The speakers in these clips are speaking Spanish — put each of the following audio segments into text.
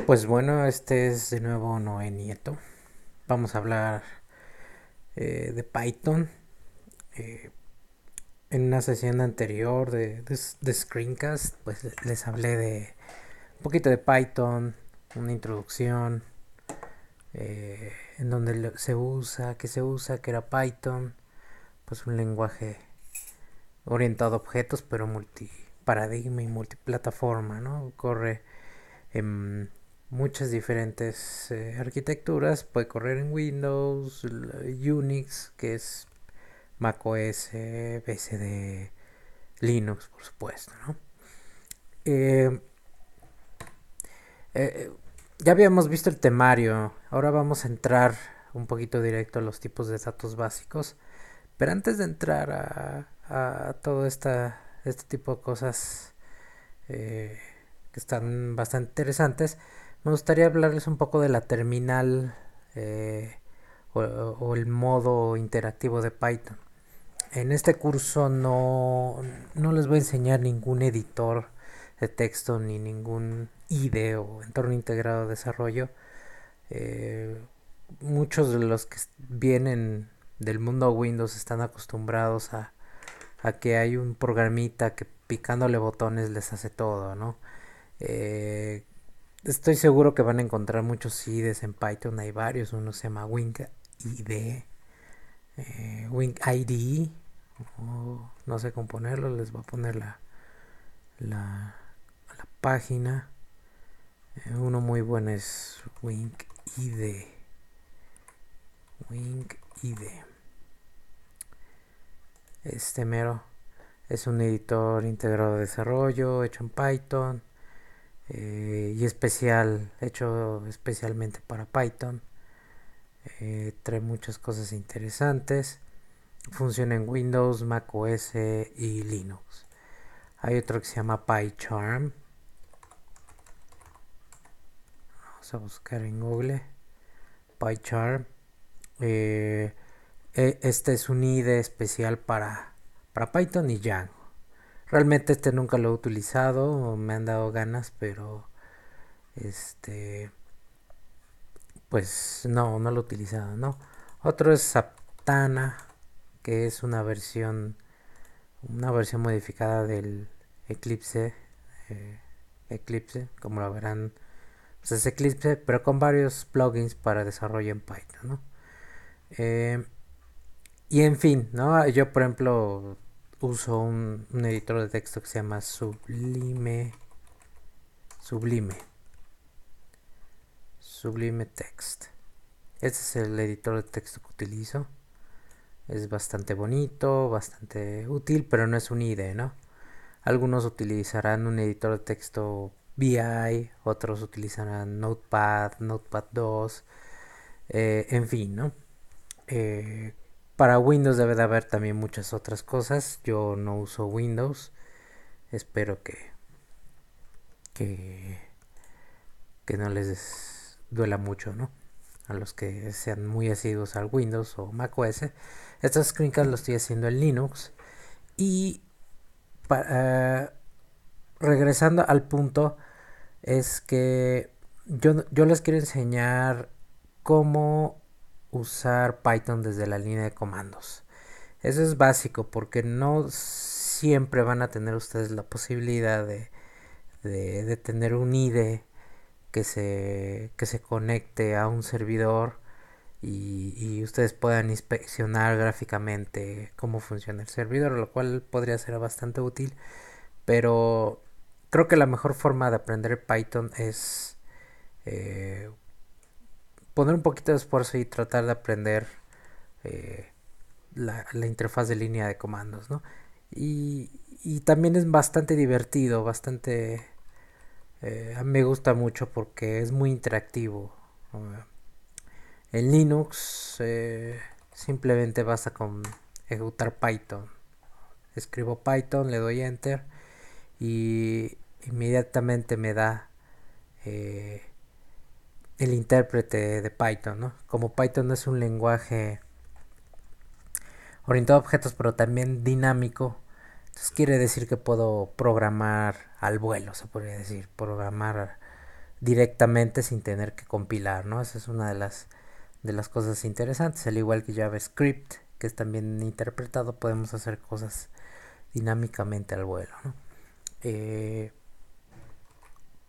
Pues bueno, este es de nuevo Noé Nieto. Vamos a hablar de Python. Eh, en una sesión anterior de Screencast, pues les hablé de un poquito de Python, una introducción, en donde se usa, que era Python, pues un lenguaje orientado a objetos, pero multiparadigma y multiplataforma, ¿no? Corre en muchas diferentes arquitecturas. Puede correr en Windows, Unix, que es macOS, BSD, Linux, por supuesto, ¿no? Eh, eh, ya habíamos visto el temario, ahora vamos a entrar un poquito directo a los tipos de datos básicos, pero antes de entrar a todo este tipo de cosas eh, que están bastante interesantes, me gustaría hablarles un poco de la terminal eh, o el modo interactivo de Python. En este curso no les voy a enseñar ningún editor de texto ni ningún IDE o entorno integrado de desarrollo. Eh, Muchos de los que vienen del mundo Windows están acostumbrados a que hay un programita que picándole botones les hace todo, ¿no? Eh, Estoy seguro que van a encontrar muchos IDEs en Python, hay varios, uno se llama Wing IDE, Wing IDE, no sé cómo ponerlo, les voy a poner la, la página. Uno muy bueno es Wing IDE, Wing IDE, este mero. Es un editor integrado de desarrollo hecho en Python y hecho especialmente para Python. Trae muchas cosas interesantes. Funciona en Windows, Mac OS y Linux. Hay otro que se llama PyCharm. Vamos a buscar en Google. PyCharm. Eh, este es un IDE especial para Python y Django. Realmente este nunca lo he utilizado, me han dado ganas, pero este, pues no lo he utilizado, ¿no? Otro es Zaptana, que es una versión modificada del Eclipse, eh, Eclipse, como lo verán, pues es Eclipse, pero con varios plugins para desarrollo en Python, ¿no? Eh, y en fin, ¿no? Yo, por ejemplo, uso un editor de texto que se llama Sublime, Sublime Text. Este es el editor de texto que utilizo. Es bastante bonito, bastante útil, pero no es un IDE, ¿no? Algunos utilizarán un editor de texto VI, otros utilizarán Notepad, Notepad 2, en fin, ¿no? Eh, para Windows debe de haber también muchas otras cosas. Yo no uso Windows. Espero que, que no les duela mucho, ¿no? A los que sean muy asiduos al Windows o macOS. Estos screencasts los estoy haciendo en Linux. Y para, regresando al punto, es que yo les quiero enseñar cómo usar Python desde la línea de comandos. Eso es básico porque no siempre van a tener ustedes la posibilidad de tener un IDE que se conecte a un servidor y ustedes puedan inspeccionar gráficamente cómo funciona el servidor, lo cual podría ser bastante útil, pero creo que la mejor forma de aprender Python es eh, poner un poquito de esfuerzo y tratar de aprender eh, la interfaz de línea de comandos, ¿no? Y también es bastante divertido, bastante... a mí me gusta mucho porque es muy interactivo. En Linux simplemente basta con ejecutar Python. Escribo Python, le doy Enter y inmediatamente me da eh, el intérprete de Python, ¿no? Como Python es un lenguaje orientado a objetos pero también dinámico, entonces quiere decir que puedo programar al vuelo, se podría decir, programar directamente sin tener que compilar, ¿no? Esa es una de las cosas interesantes. Al igual que JavaScript, que es también interpretado, podemos hacer cosas dinámicamente al vuelo, ¿no?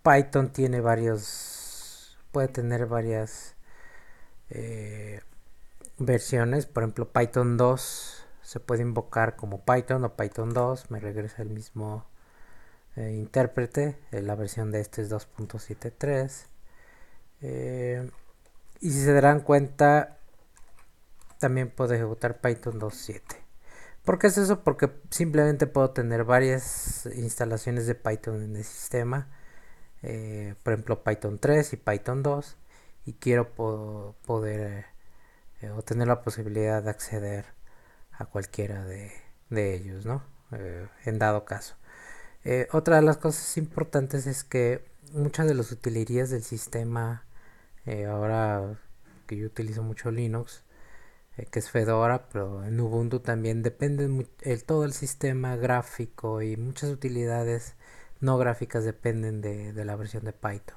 Python tiene puede tener varias versiones. Por ejemplo, Python 2 se puede invocar como Python o Python 2, me regresa el mismo intérprete. La versión de este es 2.73. Y si se darán cuenta, también puedo ejecutar Python 2.7. ¿Por qué es eso? Porque simplemente puedo tener varias instalaciones de Python en el sistema. Por ejemplo, Python 3 y Python 2. Y quiero poder o tener la posibilidad de acceder a cualquiera de ellos, ¿no? En dado caso. Otra de las cosas importantes es que muchas de las utilerías del sistema, ahora que yo utilizo mucho Linux, que es Fedora, pero en Ubuntu también depende todo el sistema gráfico y muchas utilidades no gráficas dependen de la versión de Python.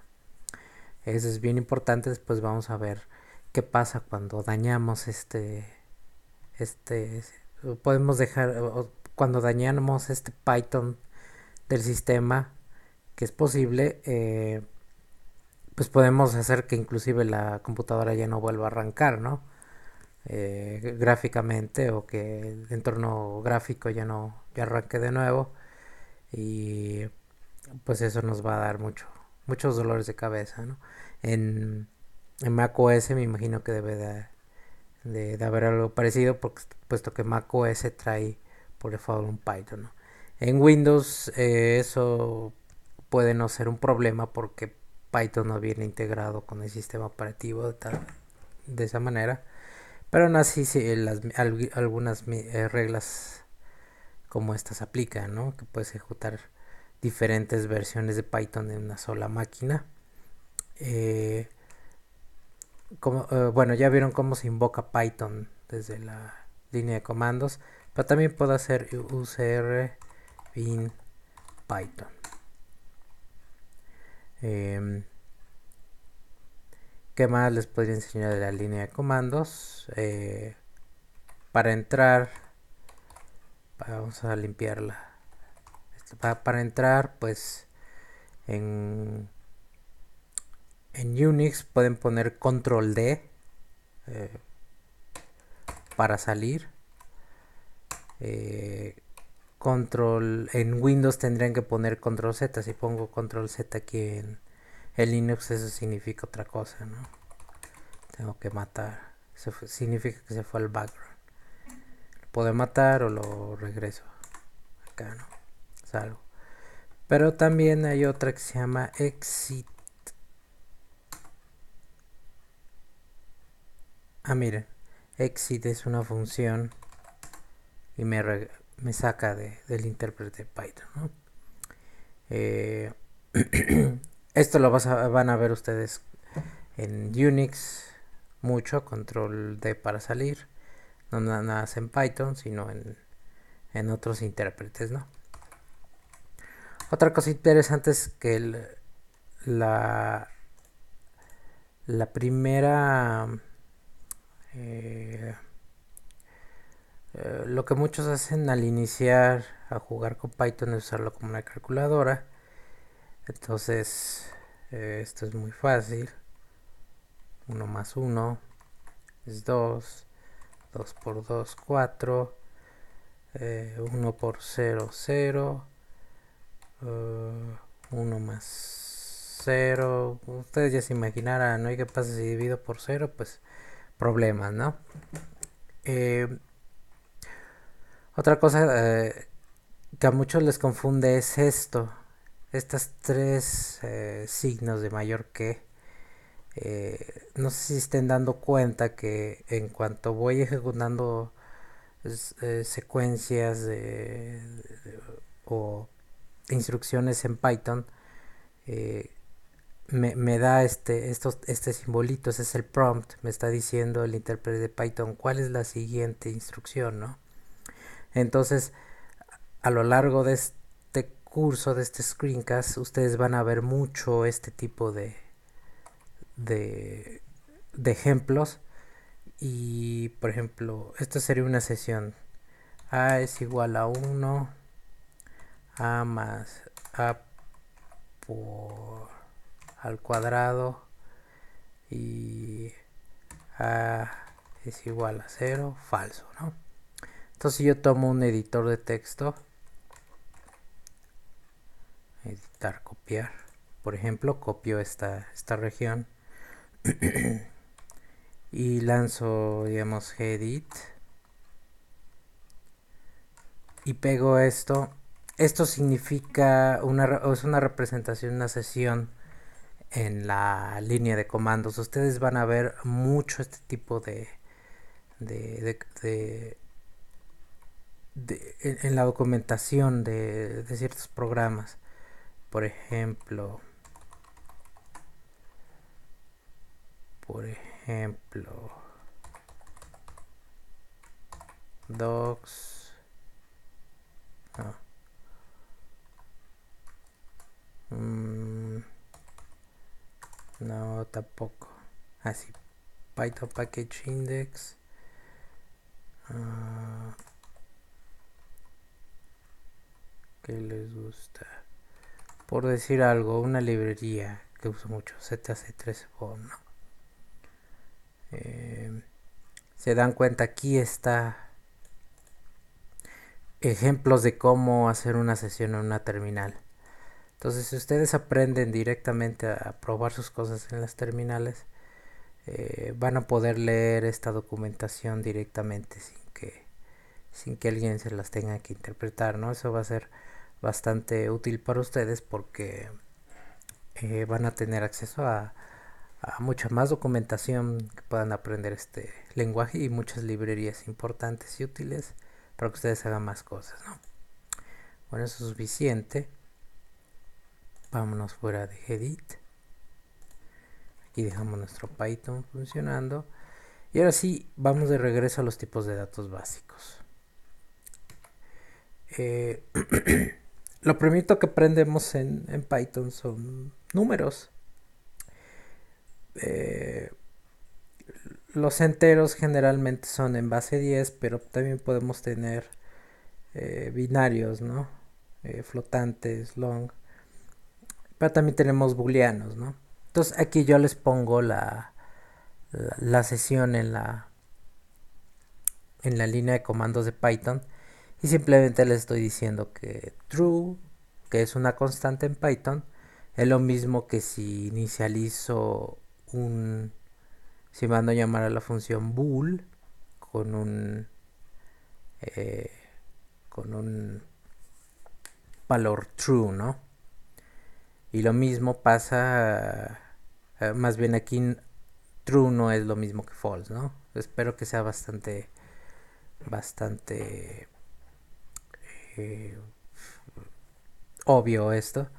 Eso es bien importante. Después vamos a ver qué pasa cuando dañamos este podemos dejar cuando dañamos este Python del sistema, que es posible. Pues podemos hacer que inclusive la computadora ya no vuelva a arrancar, ¿no? Gráficamente, o que el entorno gráfico ya arranque de nuevo, y pues eso nos va a dar muchos dolores de cabeza, ¿no? En, en macOS me imagino que debe de haber algo parecido, puesto que macOS trae por default un Python, ¿no? En Windows eso puede no ser un problema porque Python no viene integrado con el sistema operativo de esa manera. Pero aún así sí, algunas reglas como estas aplican, ¿no? Que puedes ejecutar diferentes versiones de Python en una sola máquina. Eh, bueno, ya vieron cómo se invoca Python desde la línea de comandos, pero también puedo hacer UCR bin Python. ¿Qué más les podría enseñar de la línea de comandos? Para entrar, vamos a limpiarla. Para entrar, pues en Unix pueden poner control D para salir. Control en Windows tendrían que poner control Z. Si pongo control Z aquí en Linux, eso significa otra cosa, ¿no? Tengo que matar. Eso significa que se fue al background. Lo puedo matar o lo regreso acá, ¿no? Salgo. Pero también hay otra que se llama exit. Miren, exit es una función y me saca del intérprete de Python, ¿no? Esto lo van a ver ustedes en Unix mucho, control D para salir. No nada más en Python, sino en otros intérpretes, ¿no? Otra cosa interesante es que la primera lo que muchos hacen al iniciar a jugar con Python es usarlo como una calculadora. Entonces esto es muy fácil. 1 más 1 es 2. 2 por 2, 4. 1 por 0, 0. 1 más 0. Ustedes ya se imaginarán, ¿no? ¿Y qué pasa si divido por 0? Pues problemas, ¿no? Otra cosa que a muchos les confunde es esto. Estas tres signos de mayor que. No sé si estén dando cuenta que en cuanto voy ejecutando secuencias o instrucciones en Python, me da este simbolito, ese es el prompt, me está diciendo el intérprete de Python cuál es la siguiente instrucción, ¿no? Entonces, a lo largo de este curso, de este screencast, ustedes van a ver mucho este tipo de de, de ejemplos. Y por ejemplo, esta sería una sesión. A es igual a 1, A más A por al cuadrado y A es igual a 0, falso, ¿no? Entonces yo tomo un editor de texto, editar, copiar. Por ejemplo, copio esta región y lanzo, digamos, gedit y pego esto. Esto significa es una representación, una sesión en la línea de comandos. Ustedes van a ver mucho este tipo de, de, de en la documentación de ciertos programas. Por ejemplo, por ejemplo, docs. No. No, tampoco. Así, Python Package Index. ¿Qué les gusta? Por decir algo, una librería que uso mucho, ZC3 ¿no? Se dan cuenta, aquí está ejemplos de cómo hacer una sesión en una terminal. Entonces, si ustedes aprenden directamente a probar sus cosas en las terminales, van a poder leer esta documentación directamente sin que alguien se las tenga que interpretar, ¿no? Eso va a ser bastante útil para ustedes porque van a tener acceso a mucha más documentación que puedan aprender este lenguaje y muchas librerías importantes y útiles para que ustedes hagan más cosas, ¿no? Bueno, eso es suficiente. Vámonos fuera de Edit. Aquí dejamos nuestro Python funcionando. Y ahora sí, vamos de regreso a los tipos de datos básicos. Lo primero que aprendemos en Python son números. Los enteros generalmente son en base 10, pero también podemos tener binarios, ¿no? Flotantes, long. Pero también tenemos booleanos, ¿no? Entonces aquí yo les pongo la sesión en la línea de comandos de Python y simplemente les estoy diciendo que true, que es una constante en Python, es lo mismo que si inicializo si mando a llamar a la función bool con un eh, con un valor true, ¿no? Y lo mismo pasa, más bien aquí true no es lo mismo que false, ¿no? Espero que sea bastante eh, obvio esto.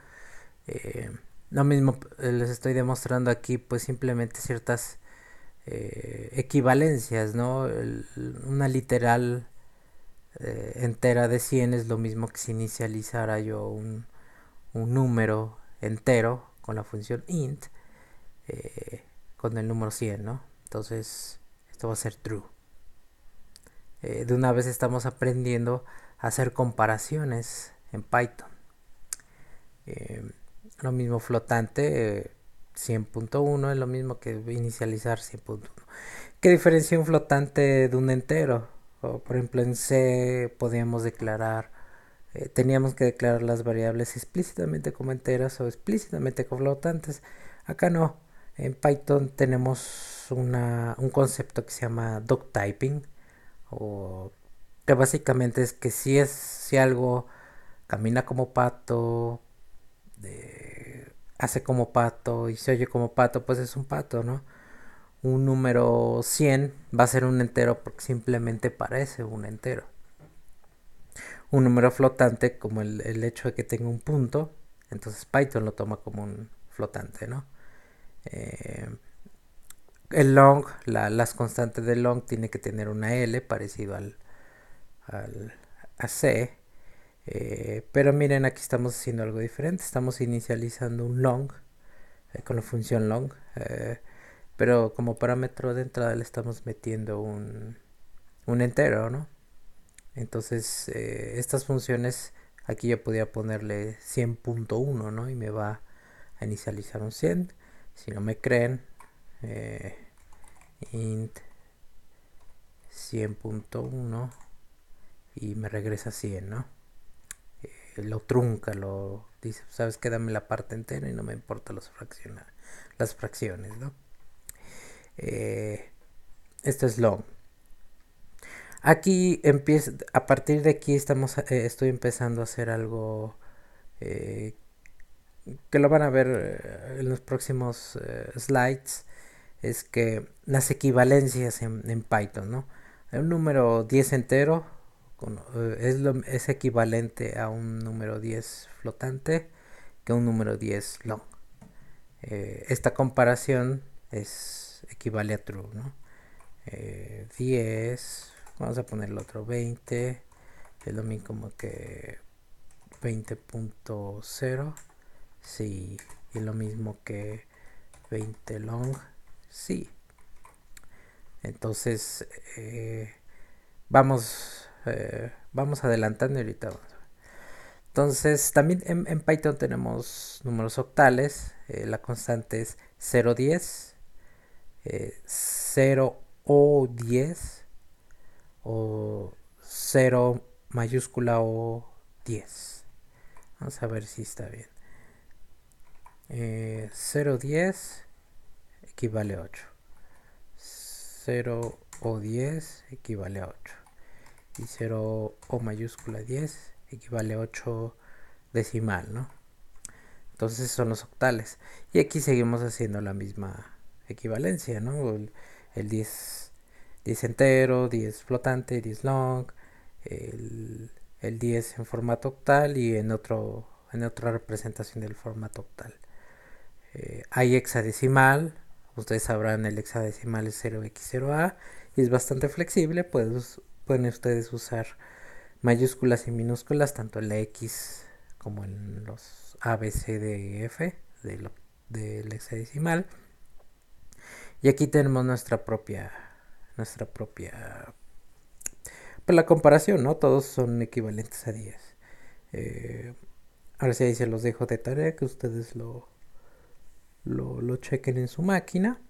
Lo mismo les estoy demostrando aquí, pues simplemente ciertas equivalencias, ¿no? Una literal entera de 100 es lo mismo que si inicializara yo un número entero con la función int con el número 100, ¿no? Entonces esto va a ser true. De una vez estamos aprendiendo a hacer comparaciones en Python. Lo mismo flotante, 100.1 es lo mismo que inicializar 100.1. ¿Qué diferencia un flotante de un entero? O, por ejemplo, en C podíamos declarar, teníamos que declarar las variables explícitamente como enteras o explícitamente como flotantes. Acá no. En Python tenemos un concepto que se llama doctyping, o que básicamente es que si algo camina como pato, hace como pato y se oye como pato, pues es un pato, ¿no? Un número 100 va a ser un entero porque simplemente parece un entero. Un número flotante, como el hecho de que tenga un punto, entonces Python lo toma como un flotante, ¿no? El long, las constantes de long tiene que tener una L parecido a C. Pero miren, aquí estamos haciendo algo diferente. Estamos inicializando un long con la función long, pero como parámetro de entrada le estamos metiendo un entero, ¿no? Entonces estas funciones aquí yo podría ponerle 100.1, ¿no? Y me va a inicializar un 100. Si no me creen, int 100.1 y me regresa 100, ¿no? Lo trunca, lo dice, sabes que dame la parte entera y no me importa las fracciones, ¿no? Esto es long. Aquí empieza, a partir de aquí estoy empezando a hacer algo eh, que lo van a ver en los próximos slides, es que las equivalencias en Python, ¿no? Un número 10 entero es equivalente a un número 10 flotante que un número 10 long. Esta comparación equivale a true, ¿no? 10, vamos a poner el otro 20, es lo mismo como que 20.0, sí, y lo mismo que 20 long, sí. Entonces vamos adelantando y ahorita vamos. Entonces también en Python tenemos números octales, la constante es 010, 0 o 10 o 0 mayúscula o 10. Vamos a ver si está bien. 010 equivale a 8. 0 o 10 equivale a 8. Y 0 o mayúscula 10 equivale a 8 decimal, ¿no? Entonces son los octales. Y aquí seguimos haciendo la misma equivalencia, ¿no? El 10 entero, 10 flotante, 10 long, el 10 en formato octal y en otra representación del formato octal. Hay hexadecimal, ustedes sabrán el hexadecimal es 0x0a y es bastante flexible, pueden ustedes usar mayúsculas y minúsculas tanto en la X como en los A, B, C, D, F del hexadecimal. Y aquí tenemos nuestra propia pues la comparación, ¿no? Todos son equivalentes a 10. Ahora sí ahí se los dejo de tarea que ustedes lo chequen en su máquina.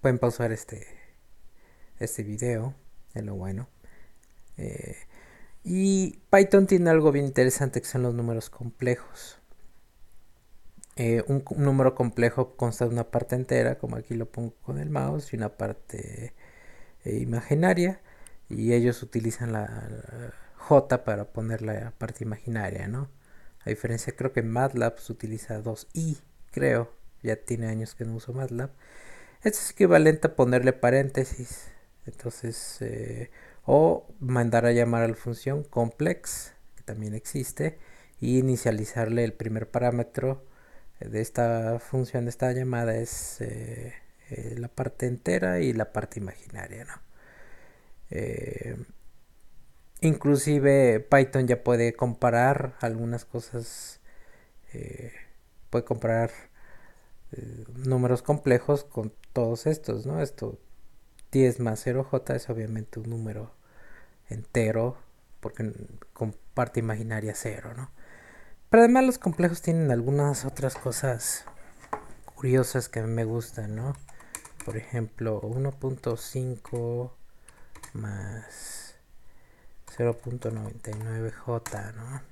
Pueden pausar este video, es lo bueno. Y Python tiene algo bien interesante que son los números complejos. Un número complejo consta de una parte entera, como aquí lo pongo con el mouse, y una parte imaginaria. Y ellos utilizan la J para poner la parte imaginaria, ¿no? A diferencia, creo que MATLAB se utiliza 2i, creo. Ya tiene años que no uso MATLAB. Esto es equivalente a ponerle paréntesis. Entonces, o mandar a llamar a la función complex, que también existe, y inicializarle el primer parámetro de esta función, de esta llamada, es la parte entera y la parte imaginaria, ¿no? Inclusive Python ya puede comparar algunas cosas, puede comparar números complejos con todos estos, ¿no? Esto 10 más 0j es obviamente un número entero, porque con parte imaginaria 0, ¿no? Pero además los complejos tienen algunas otras cosas curiosas que a mí me gustan, ¿no? Por ejemplo, 1.5 más 0.99j, ¿no?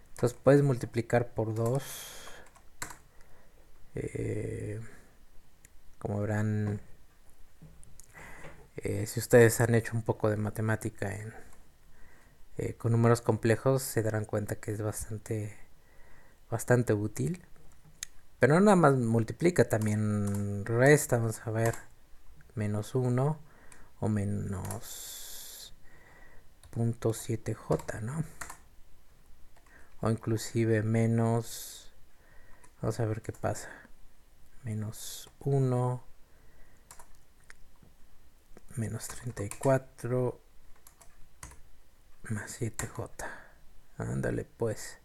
Entonces puedes multiplicar por 2. Como verán, si ustedes han hecho un poco de matemática con números complejos, se darán cuenta que es bastante útil. Pero no nada más multiplica, también resta. Vamos a ver, menos 1 o menos 0.7j, ¿no? O inclusive menos, vamos a ver qué pasa, menos 1, menos 34 más 7j. Ándale pues.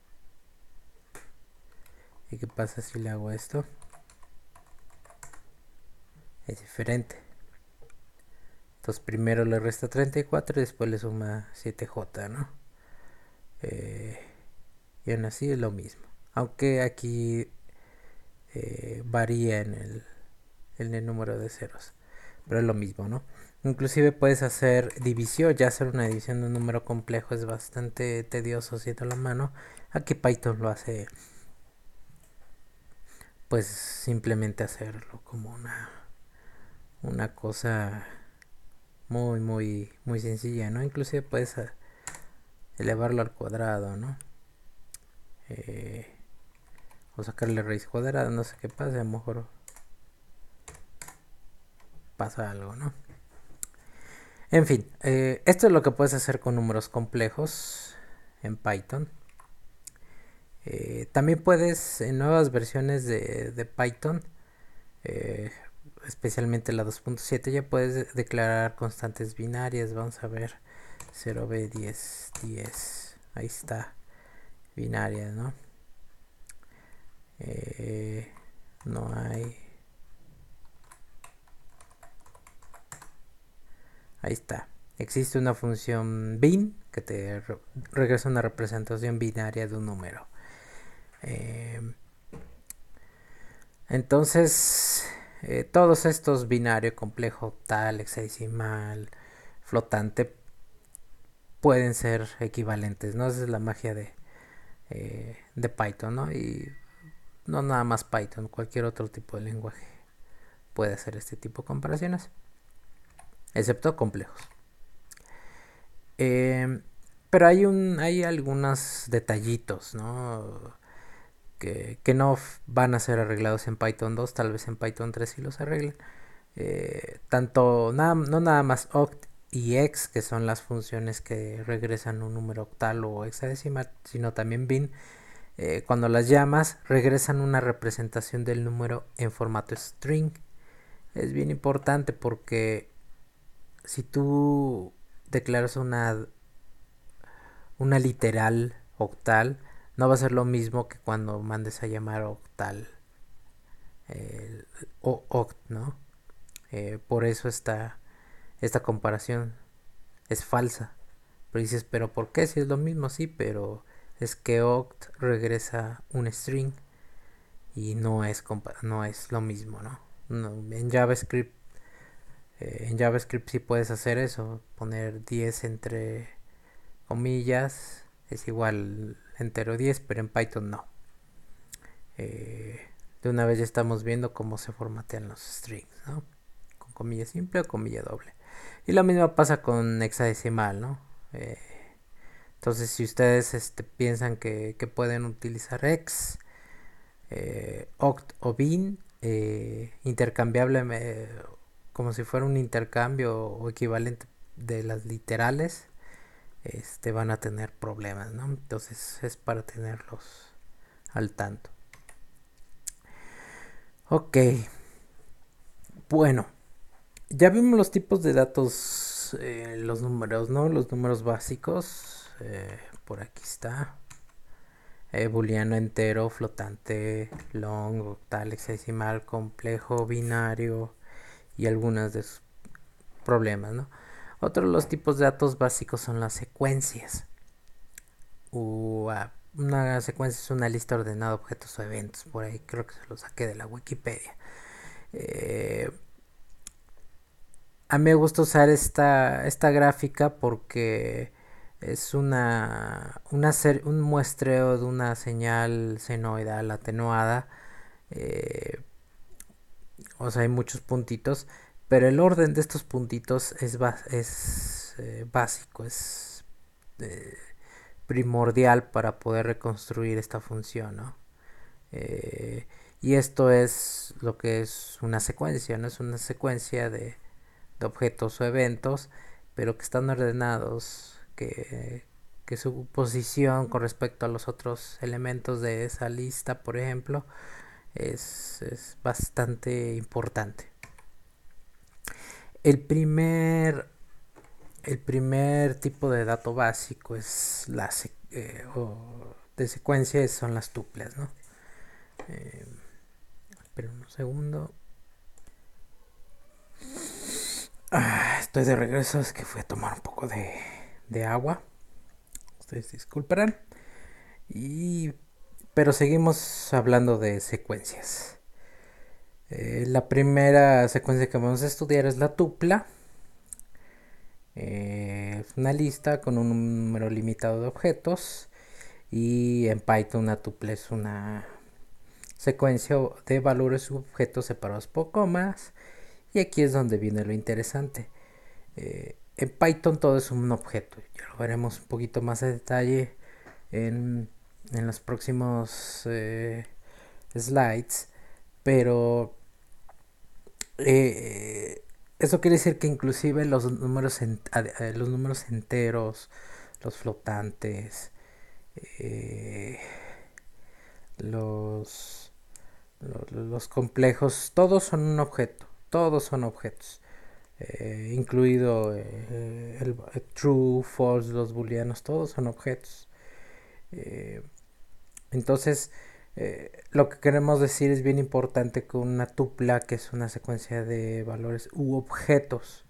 ¿Y qué pasa si le hago esto? Es diferente. Entonces primero le resta 34 y después le suma 7J, ¿no? Y aún así es lo mismo. Aunque aquí varía en el número de ceros. Pero es lo mismo, ¿no? Inclusive puedes hacer división. Ya hacer una división de un número complejo es bastante tedioso haciendo la mano. Aquí Python lo hace, pues simplemente hacerlo como una cosa muy, muy, muy sencilla, ¿no? Inclusive puedes elevarlo al cuadrado, ¿no? O sacarle raíz cuadrada, no sé qué pasa, a lo mejor pasa algo, ¿no? En fin, esto es lo que puedes hacer con números complejos en Python. También puedes, en nuevas versiones de Python, eh, especialmente la 2.7, ya puedes declarar constantes binarias. Vamos a ver 0b10, 10. Ahí está, binarias, ¿no? No hay. Ahí está. Existe una función bin que te regresa una representación binaria de un número. Entonces, todos estos binarios complejo, octal, hexadecimal, flotante, pueden ser equivalentes, ¿no? Esa es la magia de Python, ¿no? Y no nada más Python, cualquier otro tipo de lenguaje puede hacer este tipo de comparaciones, excepto complejos. Pero hay algunos detallitos, ¿no? Que no van a ser arreglados en Python 2, tal vez en Python 3 sí los arreglen. No nada más oct y hex, que son las funciones que regresan un número octal o hexadecimal, sino también bin. Cuando las llamas, regresan una representación del número en formato string. Es bien importante porque si tú declaras una literal octal, no va a ser lo mismo que cuando mandes a llamar octal o oct, ¿no? Por eso esta comparación es falsa. Pero dices, ¿pero por qué? Si es lo mismo, sí, pero es que oct regresa un string y no es lo mismo, ¿no? En JavaScript sí puedes hacer eso, poner 10 entre comillas, es igual entero 10, pero en Python no. De una vez ya estamos viendo cómo se formatean los strings, ¿no? Con comilla simple o comilla doble. Y lo mismo pasa con hexadecimal, ¿no? Entonces, si ustedes piensan que pueden utilizar hex, oct o bin, intercambiable, como si fuera un intercambio o equivalente de las literales, van a tener problemas, ¿no? Entonces es para tenerlos al tanto. Ok, bueno, ya vimos los tipos de datos, los números, ¿no? Los números básicos, por aquí está. Booleano entero, flotante, long, octal, hexadecimal, complejo, binario y algunos de sus problemas, ¿no? Otro de los tipos de datos básicos son las secuencias. Una secuencia es una lista ordenada de objetos o eventos. Por ahí creo que se lo saqué de la Wikipedia. A mí me gusta usar esta gráfica porque es un muestreo de una señal senoidal atenuada. eh, o sea, hay muchos puntitos, pero el orden de estos puntitos es básico, es eh, primordial para poder reconstruir esta función, ¿no? Y esto es lo que es una secuencia, ¿no? Es una secuencia de objetos o eventos, pero que están ordenados, que su posición con respecto a los otros elementos de esa lista, por ejemplo, es bastante importante. El primer, el primer tipo de dato básico es o de secuencia son las tuplas, ¿no? Esperen un segundo. Estoy de regreso, es que fui a tomar un poco de agua. Ustedes disculparán. Pero seguimos hablando de secuencias. La primera secuencia que vamos a estudiar es la tupla. Es una lista con un número limitado de objetos. Y en Python una tupla es una secuencia de valores subobjetos separados por comas. Y aquí es donde viene lo interesante. En Python todo es un objeto. Ya lo veremos un poquito más a detalle en, en los próximos slides. Pero eso quiere decir que inclusive los números enteros, los flotantes, eh, los, los complejos, todos son un objeto. Todos son objetos. Incluido el true, false, los booleanos, todos son objetos. Eh, entonces, lo que queremos decir es bien importante que una tupla, que es una secuencia de valores u objetos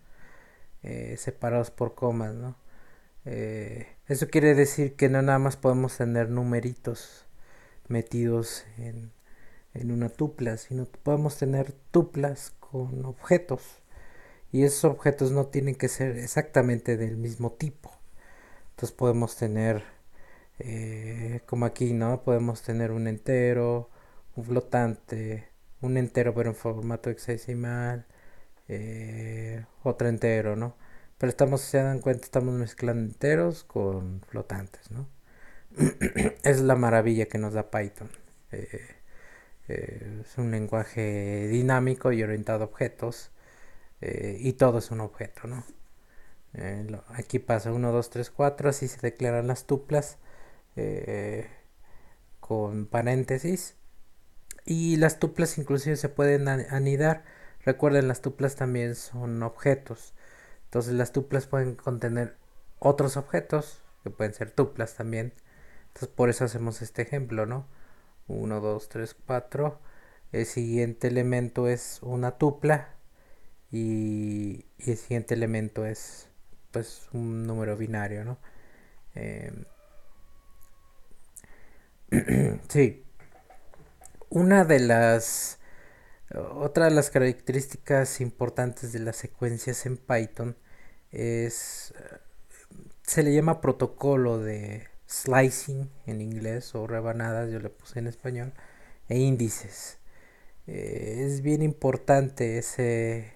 separados por comas, ¿no? Eso quiere decir que no nada más podemos tener numeritos metidos en una tupla, sino que podemos tener tuplas con objetos. Y esos objetos no tienen que ser exactamente del mismo tipo. Entonces podemos tener, como aquí, ¿no? Podemos tener un entero, un flotante, un entero pero en formato hexadecimal, otro entero, ¿no? Pero se dan cuenta, estamos mezclando enteros con flotantes, ¿no? Es la maravilla que nos da Python. Eh, es un lenguaje dinámico y orientado a objetos. Y todo es un objeto, ¿no? Aquí pasa 1, 2, 3, 4, así se declaran las tuplas eh, con paréntesis. Y las tuplas inclusive se pueden anidar. Recuerden, las tuplas también son objetos. Entonces las tuplas pueden contener otros objetos, que pueden ser tuplas también. Entonces por eso hacemos este ejemplo, ¿no? 1, 2, 3, 4. El siguiente elemento es una tupla y el siguiente elemento es pues un número binario, ¿no? Eh, sí, una de las otra de las características importantes de las secuencias en Python es se le llama protocolo de slicing en inglés o rebanadas, yo le puse en español, e índices. Es bien importante ese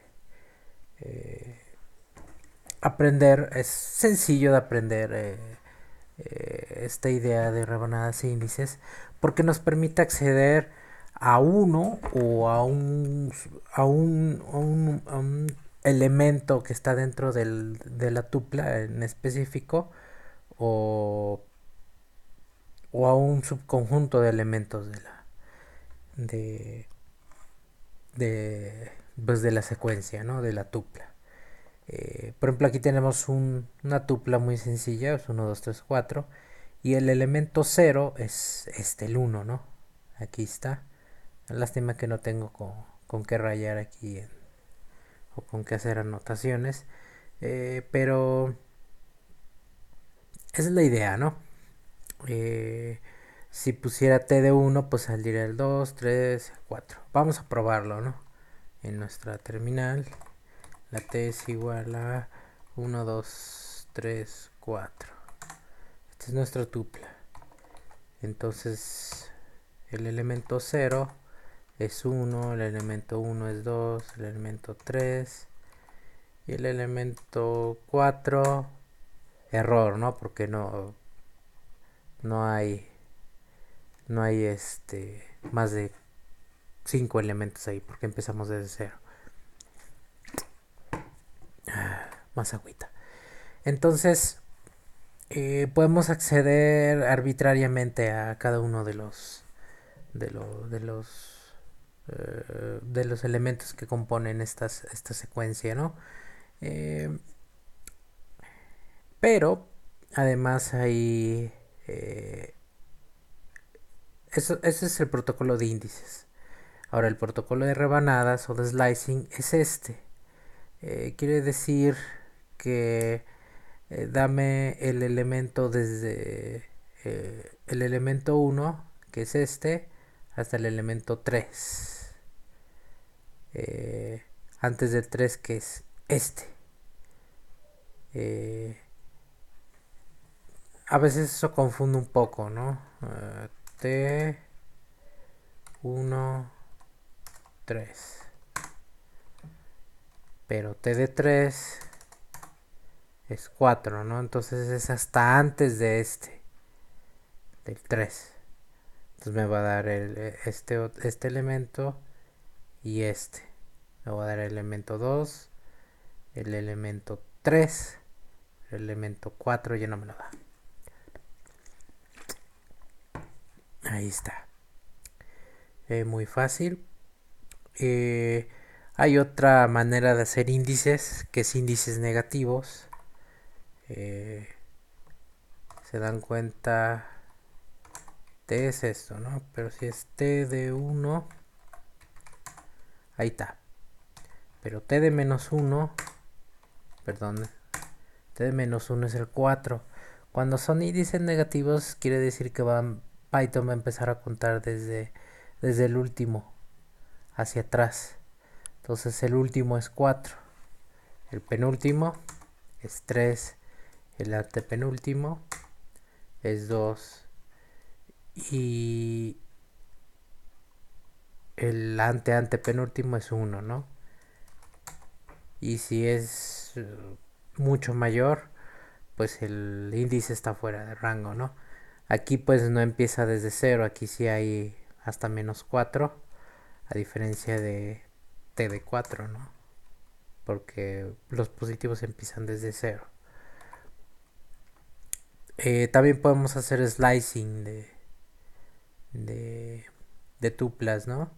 aprender, es sencillo de aprender esta idea de rebanadas e índices porque nos permite acceder a uno o a un elemento que está dentro de la tupla en específico o, o a un subconjunto de elementos de, pues de la secuencia, ¿no? De la tupla. Por ejemplo, aquí tenemos una tupla muy sencilla, es 1, 2, 3, 4. Y el elemento cero es el uno, ¿no? Aquí está. Lástima que no tengo con qué rayar aquí o con qué hacer anotaciones. Pero esa es la idea, ¿no? Eh, si pusiera t de uno, pues saldría el 2, 3, 4. Vamos a probarlo, ¿no? En nuestra terminal. La t es igual a 1, 2, 3, 4. Esta es nuestra tupla. Entonces el elemento cero es uno, el elemento uno es 2, el elemento 3 y el elemento 4 error, ¿no? Porque no hay no hay más de 5 elementos ahí porque empezamos desde cero. Más agüita. Entonces podemos acceder arbitrariamente a cada uno de, lo- de los de los elementos que componen esta secuencia, ¿no? Eh, pero además hay ese es el protocolo de índices. Ahora el protocolo de rebanadas o de slicing es este. Quiere decir que dame el elemento desde el elemento 1, que es este, hasta el elemento 3. Antes del 3, que es este. Eh, a veces eso confunde un poco, ¿no? T, 1, 3. Pero T de 3 es 4, ¿no? Entonces es hasta antes de este, del 3. Entonces me va a dar este elemento y este. Me va a dar el elemento 2, el elemento 3, el elemento 4 ya no me lo da. Ahí está. Muy fácil. Hay otra manera de hacer índices, que es índices negativos. Se dan cuenta, T es esto, ¿no? Pero si es T de 1, ahí está. Pero T de menos 1, perdón, T de menos 1 es el 4. Cuando son índices negativos, quiere decir que Python va a empezar a contar desde el último hacia atrás. Entonces el último es 4, el penúltimo es 3, el antepenúltimo es 2 y el antepenúltimo es 1, ¿no? Y si es mucho mayor, pues el índice está fuera de rango, ¿no? Aquí pues no empieza desde 0, aquí sí hay hasta menos 4, a diferencia de T de 4, ¿no? Porque los positivos empiezan desde 0. También podemos hacer slicing de, de tuplas, ¿no?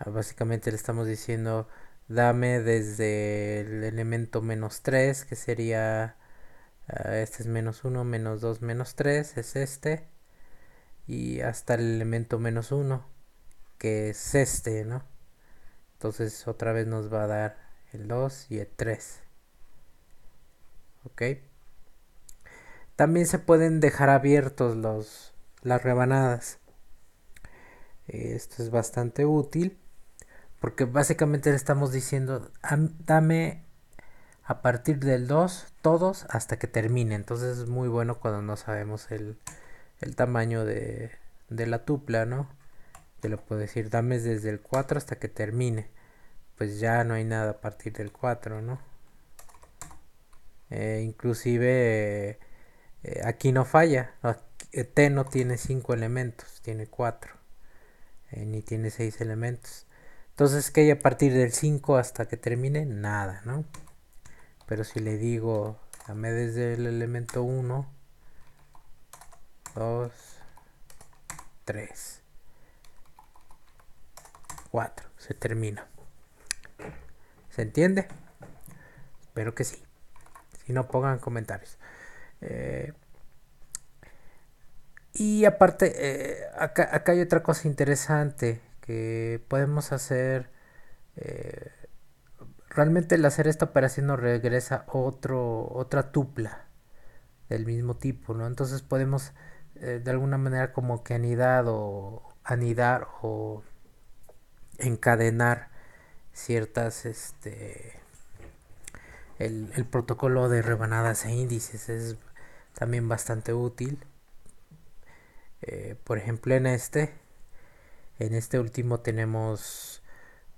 Básicamente le estamos diciendo, dame desde el elemento menos 3, que sería, este es menos 1, menos 2, menos 3, es este, y hasta el elemento menos 1, que es este, ¿no? Entonces otra vez nos va a dar el 2 y el 3. ¿Ok? También se pueden dejar abiertos las rebanadas. Esto es bastante útil porque básicamente le estamos diciendo, dame a partir del 2 todos hasta que termine. Entonces es muy bueno cuando no sabemos el tamaño de la tupla, ¿no? Te lo puedo decir, dame desde el 4 hasta que termine. Pues ya no hay nada a partir del 4, ¿no? Inclusive aquí no falla. T no tiene 5 elementos, tiene 4. Ni tiene 6 elementos. Entonces que hay a partir del 5 hasta que termine, nada, ¿no? Pero si le digo, dame desde el elemento 1, 2, 3, 4, se termina. ¿Se entiende? Espero que sí. Si no, pongan comentarios. Y aparte, acá hay otra cosa interesante que podemos hacer. eh, Realmente el hacer esta operación nos regresa otra tupla del mismo tipo, ¿no? Entonces podemos de alguna manera como que anidar o encadenar ciertas, el protocolo de rebanadas e índices es también bastante útil. Por ejemplo, en este último tenemos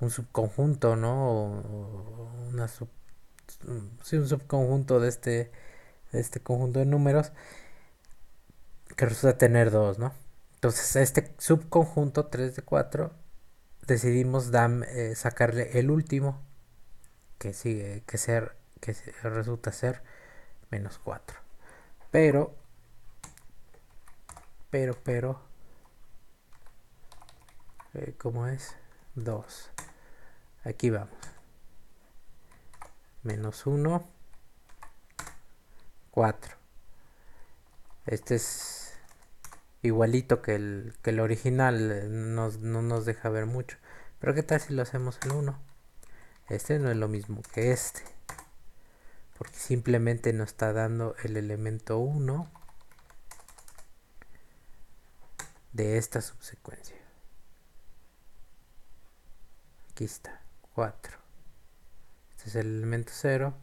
un subconjunto, ¿no? Sí, un subconjunto de este conjunto de números que resulta tener dos, ¿no? Entonces, a este subconjunto 3 de 4 decidimos sacarle el último, que sigue, que resulta ser menos 4. Pero, pero, ¿cómo es? 2. Aquí vamos. Menos 1, 4. Este es igualito que el original, no nos deja ver mucho. Pero ¿qué tal si lo hacemos en 1? Este no es lo mismo que este, porque simplemente nos está dando el elemento 1 de esta subsecuencia. Aquí está, 4. Este es el elemento 0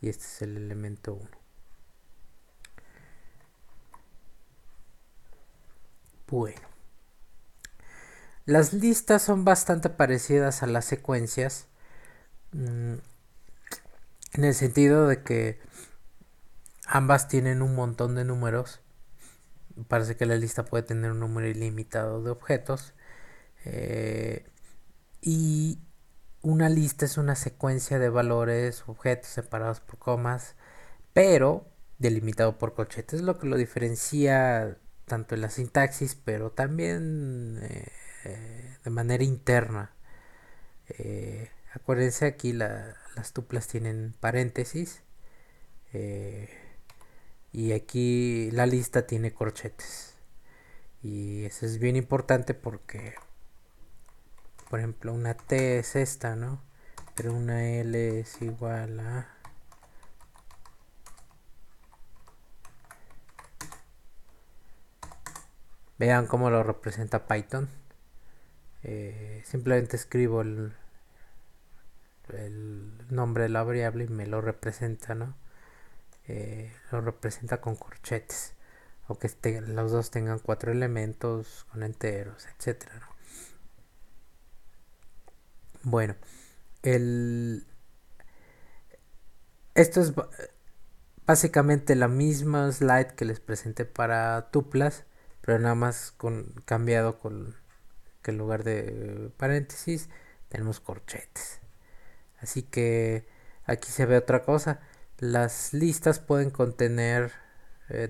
y este es el elemento 1. Bueno, las listas son bastante parecidas a las secuencias, en el sentido de que ambas tienen un montón de números. Parece que la lista puede tener un número ilimitado de objetos. Y una lista es una secuencia de valores, objetos separados por comas, pero delimitado por corchetes. Es lo que lo diferencia tanto en la sintaxis, pero también de manera interna. Acuérdense, aquí las tuplas tienen paréntesis, y aquí la lista tiene corchetes. Y eso es bien importante porque, por ejemplo, una T es esta, ¿no? Pero una L es igual a... Vean cómo lo representa Python. Simplemente escribo el nombre de la variable y me lo representa, ¿no? Lo representa con corchetes, aunque los dos tengan 4 elementos con enteros, etcétera, ¿no? Bueno, esto es básicamente la misma slide que les presenté para tuplas, pero nada más cambiado con que en lugar de paréntesis tenemos corchetes. Así que aquí se ve otra cosa. Las listas pueden contener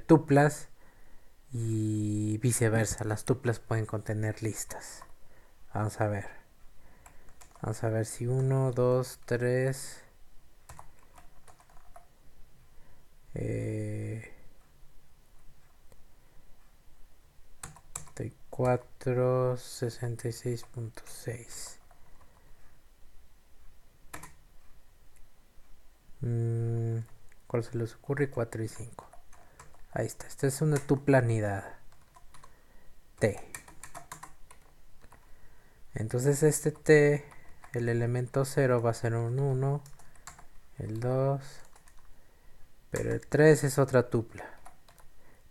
tuplas y viceversa. Las tuplas pueden contener listas. Vamos a ver. Vamos a ver si 1, 2, 3... 466.6. ¿Cuál se les ocurre? 4 y 5. Ahí está. Esta es una tuplanidad T. Entonces este T, el elemento 0 va a ser un 1, el 2, pero el 3 es otra tupla.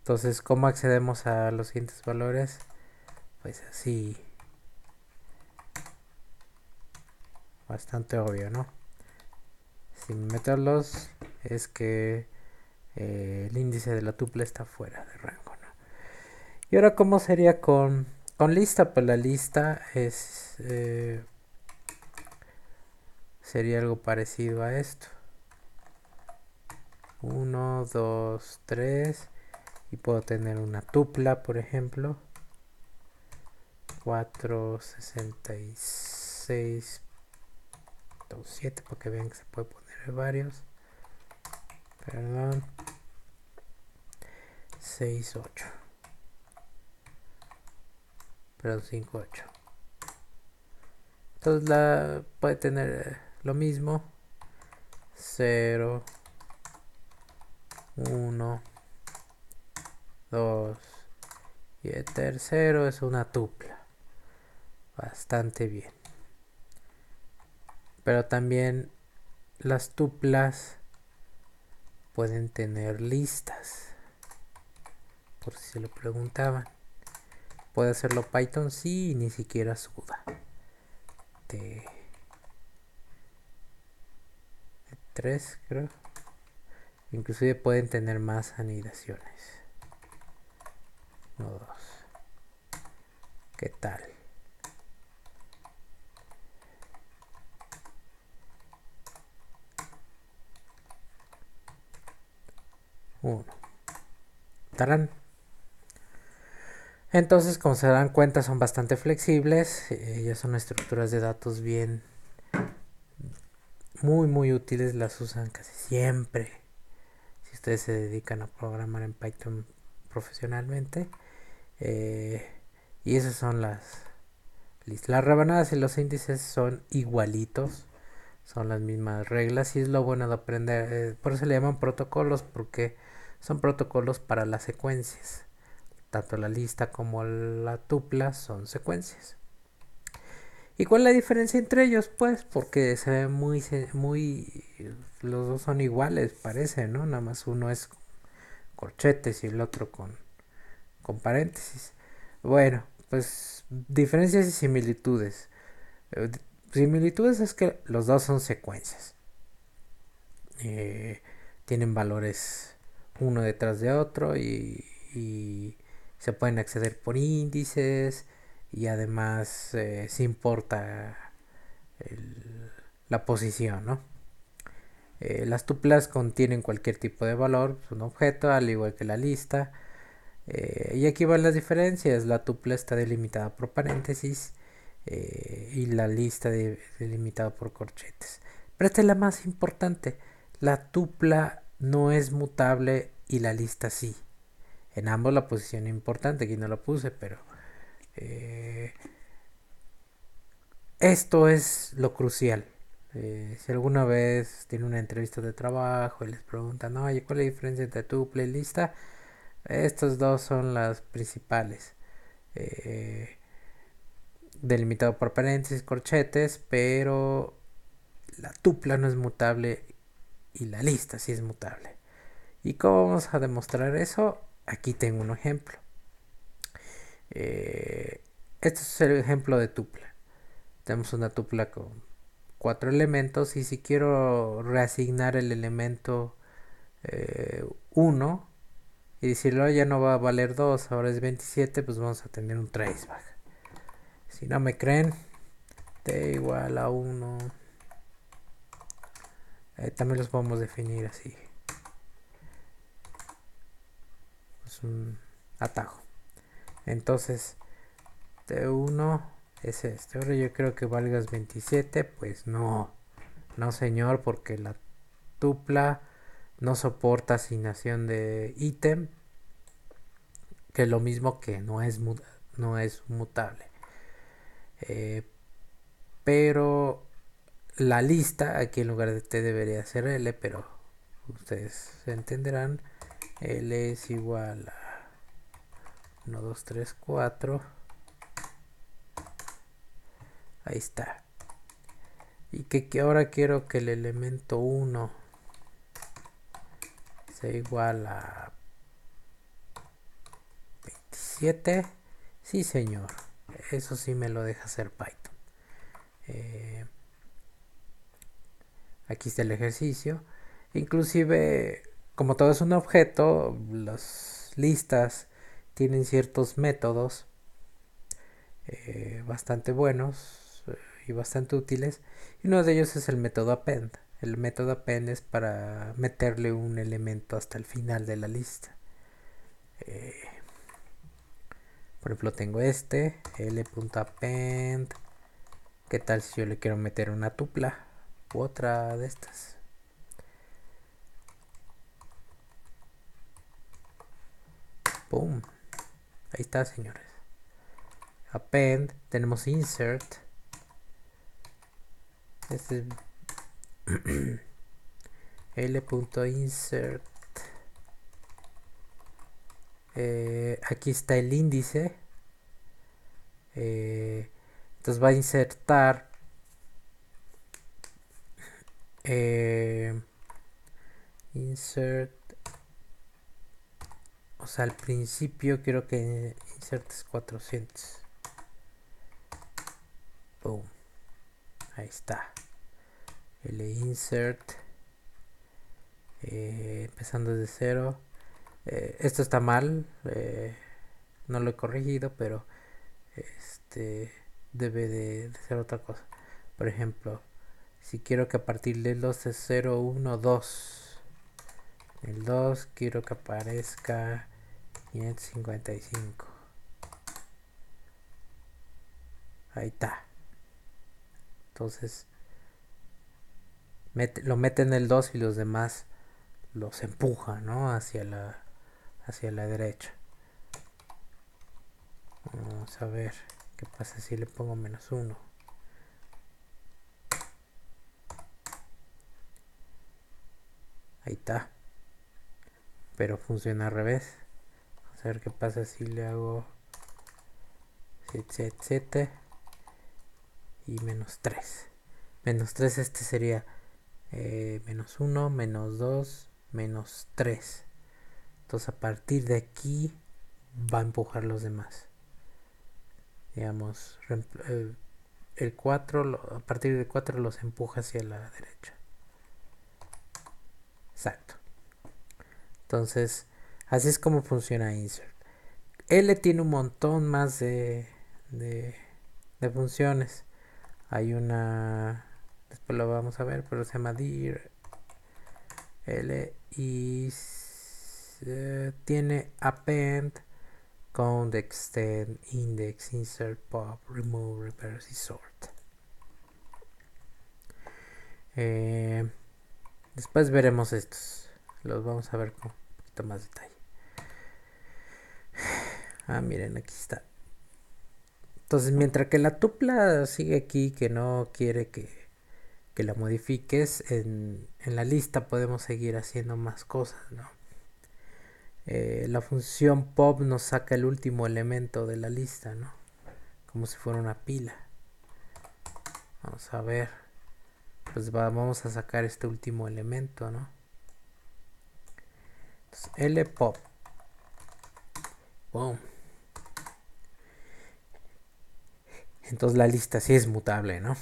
Entonces, ¿cómo accedemos a los siguientes valores? Pues así. Bastante obvio, ¿no? Sin meterlos es que el índice de la tupla está fuera de rango, ¿no? Y ahora, ¿cómo sería con lista? Pues la lista sería algo parecido a esto. 1, 2, 3. Y puedo tener una tupla, por ejemplo. 466.7, para que vean que se puede poner varios. Perdón. 6, 8. Perdón, 5, 8. Entonces puede tener lo mismo. 0, 1, 2. Y el tercero es una tupla. Bastante bien. Pero también las tuplas pueden tener listas, por si se lo preguntaban. ¿Puede hacerlo Python? Sí, y ni siquiera suda. De 3, creo. Inclusive pueden tener más anidaciones. 1, 2. ¿Qué tal? Uno. Tarán. Entonces, como se dan cuenta, son bastante flexibles. Ya son estructuras de datos bien, muy útiles. Las usan casi siempre si ustedes se dedican a programar en Python profesionalmente. Eh, y esas son las rebanadas y los índices son igualitos, son las mismas reglas y es lo bueno de aprender. Por eso le llaman protocolos, porque son protocolos para las secuencias. Tanto la lista como la tupla son secuencias. ¿Y cuál es la diferencia entre ellos? Pues porque se ve muy, los dos son iguales, parece, ¿no? Nada más uno es corchetes y el otro con paréntesis. Bueno, pues diferencias y similitudes. Eh, Similitudes es que los dos son secuencias. Eh, Tienen valores uno detrás de otro y se pueden acceder por índices y además se importa el- la posición, ¿no? Las tuplas contienen cualquier tipo de valor, es un objeto, al igual que la lista. Y aquí van las diferencias. La tupla está delimitada por paréntesis y la lista delimitada por corchetes. Pero esta es la más importante. La tupla no es mutable y la lista sí. En ambos la posición es importante, aquí no la puse, pero eh, esto es lo crucial. Si alguna vez tiene una entrevista de trabajo y les preguntan, oye, ¿cuál es la diferencia entre tupla y lista? Estas dos son las principales. Eh, Delimitado por paréntesis, corchetes, pero la tupla no es mutable y la lista sí es mutable. ¿Y cómo vamos a demostrar eso? Aquí tengo un ejemplo. Eh, este es el ejemplo de tupla. Tenemos una tupla con 4 elementos y si quiero reasignar el elemento 1 y decirlo ya no va a valer 2, ahora es 27, pues vamos a tener un traceback. Si no me creen, t igual a 1. También los podemos definir así. Es un atajo. Entonces, t1 es este. Ahora yo creo que valgas 27. Pues no. No, señor, porque la tupla no soporta asignación de ítem, que es lo mismo que no es mutable. Eh, pero la lista, aquí en lugar de t debería ser L, pero ustedes entenderán. L es igual a 1, 2, 3, 4. Ahí está. Y que ahora quiero que el elemento 1 sea igual a 27. Sí, señor. Eso sí me lo deja hacer Python. Eh, Aquí está el ejercicio. Inclusive, como todo es un objeto, las listas tienen ciertos métodos bastante buenos y bastante útiles. Y uno de ellos es el método append. El método append es para meterle un elemento hasta el final de la lista. Eh, por ejemplo, tengo este, l.append. ¿Qué tal si yo le quiero meter una tupla u otra de estas? ¡Pum! Ahí está, señores. Append, tenemos insert. Este es l.insert. Aquí está el índice. Entonces va a insertar insert, o sea, al principio quiero que insertes 400. Boom. Ahí está. El insert. Empezando desde cero. Esto está mal. No lo he corregido, pero este debe de ser otra cosa. Por ejemplo, si quiero que a partir del 2 es 0, 1, 2. El 2 quiero que aparezca 555. Ahí está. Entonces lo mete en el 2 y los demás los empuja, ¿no? Hacia la derecha. Vamos a ver qué pasa si le pongo -1. Ahí está. Pero funciona al revés. Vamos a ver qué pasa si le hago 7 y -3. -3 este sería -1, -2, -3. Entonces a partir de aquí va a empujar los demás. Digamos, el 4, a partir del 4 los empuja hacia la derecha. Exacto. Entonces, así es como funciona insert. L tiene un montón más de funciones. Hay una, después lo vamos a ver, pero se llama dir L y tiene append, count, extend, index, insert, pop, remove, reverse y sort. Después veremos estos. Los vamos a ver con un poquito más detalle. Miren, aquí está. Entonces, mientras que la tupla sigue aquí, que no quiere que la modifiques, en la lista podemos seguir haciendo más cosas, ¿no? La función pop nos saca el último elemento de la lista, ¿no? Como si fuera una pila. Vamos a ver. Pues vamos a sacar este último elemento, ¿no? Entonces, L pop. Boom. Entonces la lista sí es mutable, ¿no?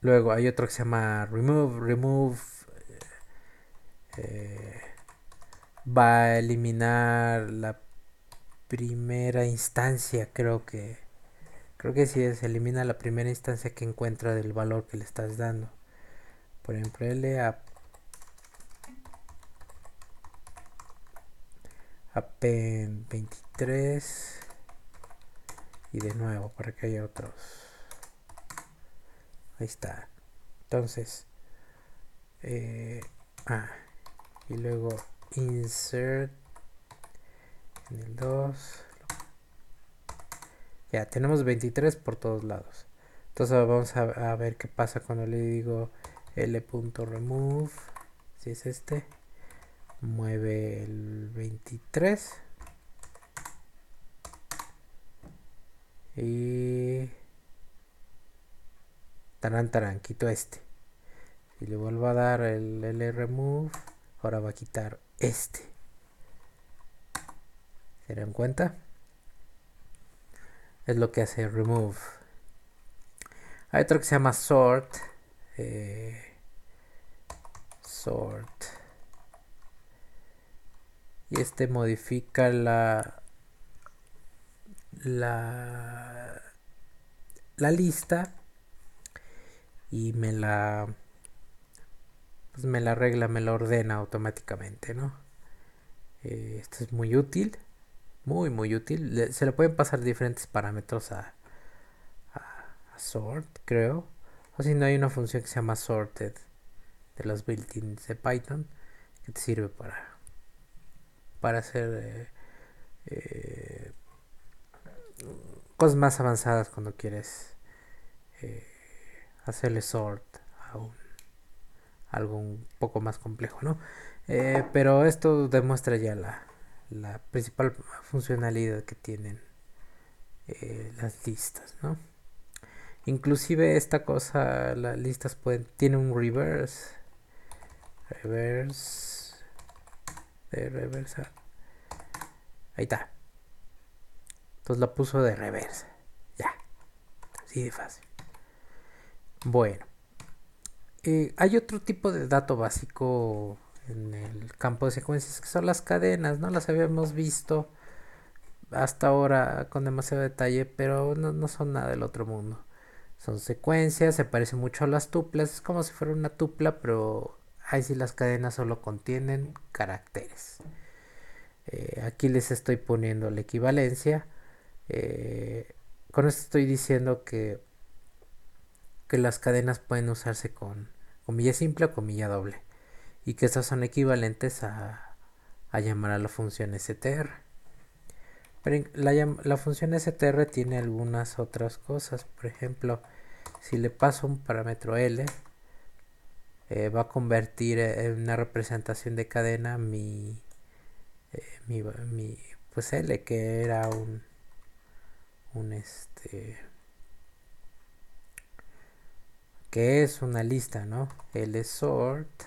Luego hay otro que se llama remove. Remove va a eliminar la primera instancia, creo que sí, se elimina la primera instancia que encuentra del valor que le estás dando. Por ejemplo, L append 23 y de nuevo para que haya otros. Ahí está. Entonces, y luego insert en el 2. Ya, tenemos 23 por todos lados. Entonces vamos a ver qué pasa cuando le digo L.remove. Si es este, mueve el 23 y tarán, quito este. Y le vuelvo a dar el L.remove, ahora va a quitar este. ¿Se dan cuenta? Es lo que hace remove. Hay otro que se llama sort. Sort. Y este modifica la lista y me la arregla, me la ordena automáticamente, ¿no? Esto es muy útil, muy útil. Se le pueden pasar diferentes parámetros a sort, creo. O si no, hay una función que se llama sorted de los built-ins de Python que te sirve para hacer cosas más avanzadas cuando quieres hacerle sort a algo un poco más complejo, ¿no? Pero esto demuestra ya la principal funcionalidad que tienen las listas, ¿no? Inclusive esta cosa, las listas tiene un reverse de reversa. Ahí está. Entonces la puso de reversa. Ya. Así de fácil. Bueno. Hay otro tipo de dato básico en el campo de secuencias que son las cadenas, ¿no? Las habíamos visto hasta ahora con demasiado detalle, pero no son nada del otro mundo. Son secuencias, se parecen mucho a las tuplas, es como si fuera una tupla, pero ahí sí las cadenas solo contienen caracteres. Aquí les estoy poniendo la equivalencia. Con esto estoy diciendo que las cadenas pueden usarse con comilla simple o comilla doble, y que estas son equivalentes a llamar a la función str. Pero la función str tiene algunas otras cosas. Por ejemplo, si le paso un parámetro L, va a convertir en una representación de cadena mi pues L, que era un que es una lista, ¿no? L sort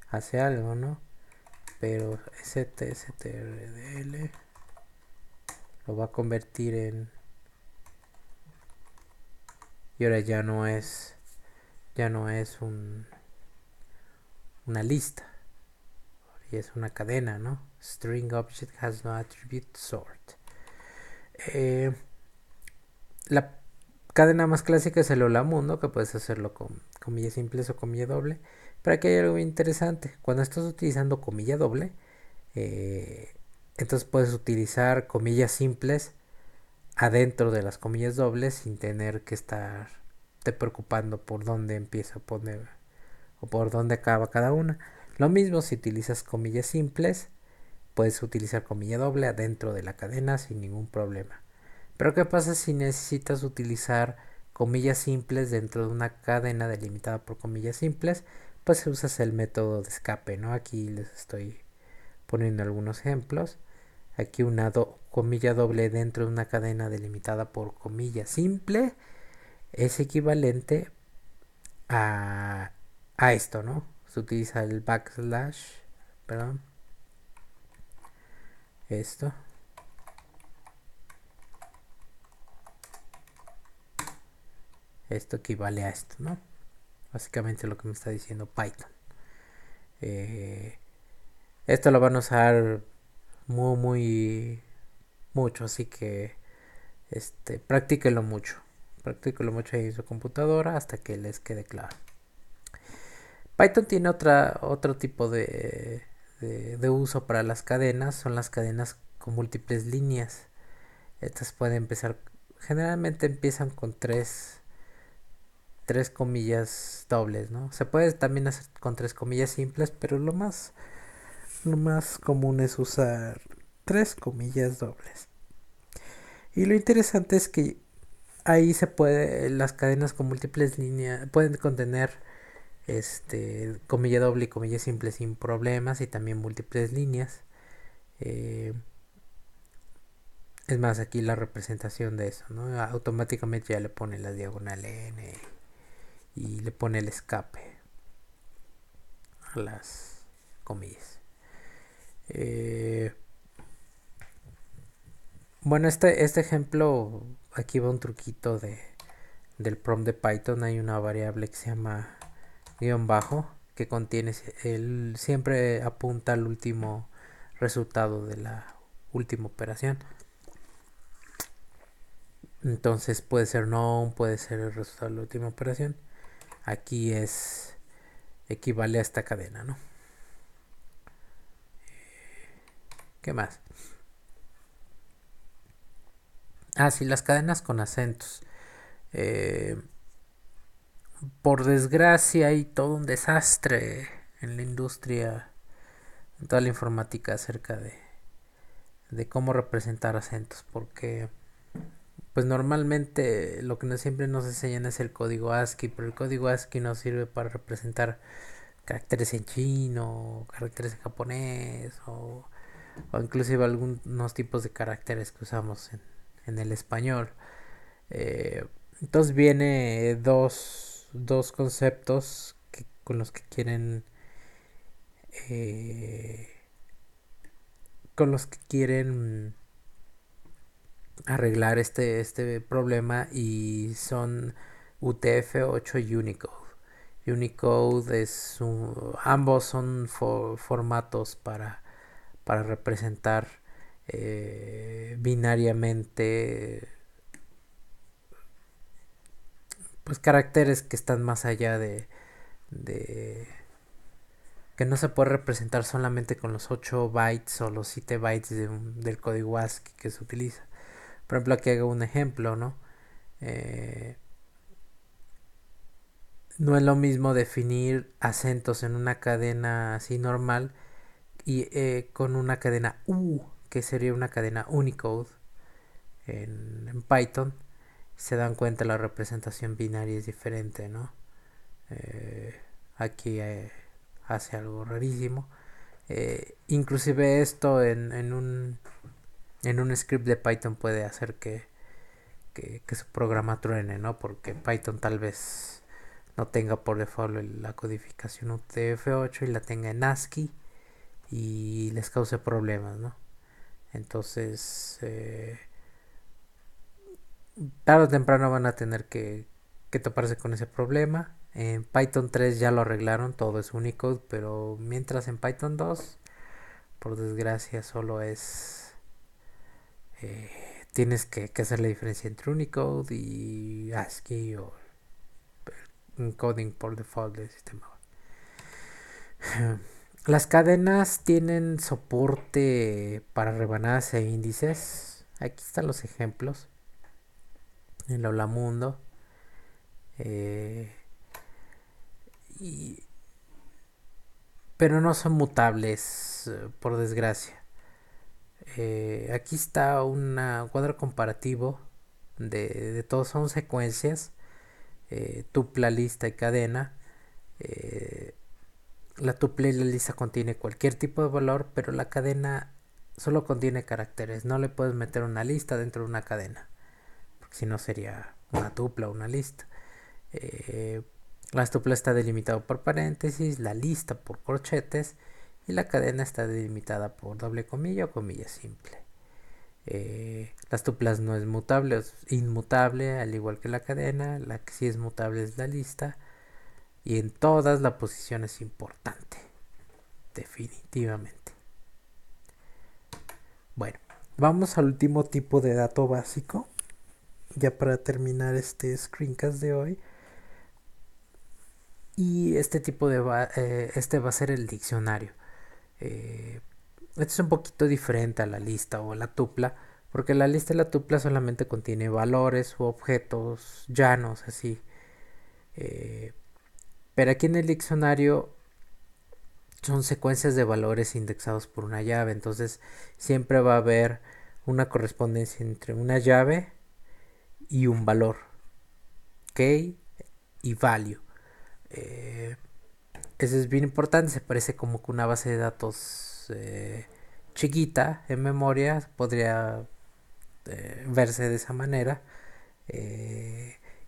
hace algo, ¿no? Pero str de L lo va a convertir en, y ahora ya no es una lista, y es una cadena, ¿no? String object has no attribute sort. La cadena más clásica es el hola mundo, que puedes hacerlo con comilla simples o comilla doble. Pero aquí hay algo interesante. Cuando estás utilizando comilla doble, entonces puedes utilizar comillas simples adentro de las comillas dobles sin tener que estar te preocupando por dónde empieza a poner o por dónde acaba cada una. Lo mismo si utilizas comillas simples, puedes utilizar comilla doble adentro de la cadena sin ningún problema. Pero ¿qué pasa si necesitas utilizar comillas simples dentro de una cadena delimitada por comillas simples? Pues usas el método de escape, ¿no? Aquí les estoy poniendo algunos ejemplos. Aquí una comilla doble dentro de una cadena delimitada por comilla simple es equivalente a, a esto, ¿no? Se utiliza el backslash, perdón, esto. Esto equivale a esto, ¿no? Básicamente lo que me está diciendo Python. Esto lo van a usar muy mucho, así que practíquenlo mucho. Practíquenlo mucho ahí en su computadora hasta que les quede claro. Python tiene otro tipo de uso para las cadenas, son las cadenas con múltiples líneas. Estas pueden empezar, generalmente empiezan con tres comillas dobles, ¿no? Se puede también hacer con tres comillas simples, pero lo más común es usar tres comillas dobles. Y lo interesante es que ahí las cadenas con múltiples líneas pueden contener comilla doble y comilla simple sin problemas y también múltiples líneas. Es más, aquí la representación de eso, ¿no? Automáticamente ya le pone la diagonal n y le pone el escape a las comillas. Bueno, este ejemplo, aquí va un truquito del prompt de Python. Hay una variable que se llama guión bajo, que contiene, él siempre apunta al último resultado de la última operación. Entonces puede ser no, puede ser el resultado de la última operación. Aquí equivale a esta cadena, ¿no? ¿Qué más? Sí, las cadenas con acentos. Por desgracia hay todo un desastre en la industria, en toda la informática acerca de cómo representar acentos, porque pues normalmente lo que siempre nos enseñan es el código ASCII, pero el código ASCII nos sirve para representar caracteres en chino, caracteres en japonés o inclusive algunos tipos de caracteres que usamos en el español. Entonces viene dos conceptos con los que eh, quieren arreglar este problema, y son UTF-8 y Unicode. Unicode ambos son formatos para representar binariamente pues caracteres que están más allá de que no se puede representar solamente con los 8 bytes o los 7 bytes del código ASCII que se utiliza. Por ejemplo, aquí hago un ejemplo, ¿no? No es lo mismo definir acentos en una cadena así normal y con una cadena U, que sería una cadena Unicode en Python. Se dan cuenta, la representación binaria es diferente, ¿no? Aquí hace algo rarísimo. Inclusive esto en un script de Python puede hacer que su programa truene, ¿no? Porque Python tal vez no tenga por default la codificación UTF-8 y la tenga en ASCII y les cause problemas, ¿no? Entonces, tarde o temprano van a tener que toparse con ese problema. En Python 3 ya lo arreglaron, todo es Unicode, pero mientras en Python 2, por desgracia, solo es... tienes que hacer la diferencia entre Unicode y ASCII o encoding por default del sistema. Las cadenas tienen soporte para rebanadas e índices. Aquí están los ejemplos en el Hola Mundo. Y, pero no son mutables, por desgracia. Aquí está un cuadro comparativo de todos, son secuencias, tupla, lista y cadena. La tupla y la lista contiene cualquier tipo de valor, pero la cadena solo contiene caracteres. No le puedes meter una lista dentro de una cadena, porque si no sería una tupla o una lista. La tupla está delimitado por paréntesis, la lista por corchetes y la cadena está delimitada por doble comilla o comilla simple. Las tuplas no es mutable, es inmutable, al igual que la cadena. La que sí es mutable es la lista. Y en todas la posición es importante, definitivamente. Bueno, vamos al último tipo de dato básico, ya para terminar este screencast de hoy. Y este tipo este va a ser el diccionario. Este es un poquito diferente a la lista o a la tupla, porque la lista y la tupla solamente contiene valores u objetos llanos, así. Pero aquí en el diccionario son secuencias de valores indexados por una llave, entonces siempre va a haber una correspondencia entre una llave y un valor, key y value. Eso es bien importante, se parece como que una base de datos chiquita en memoria, podría verse de esa manera,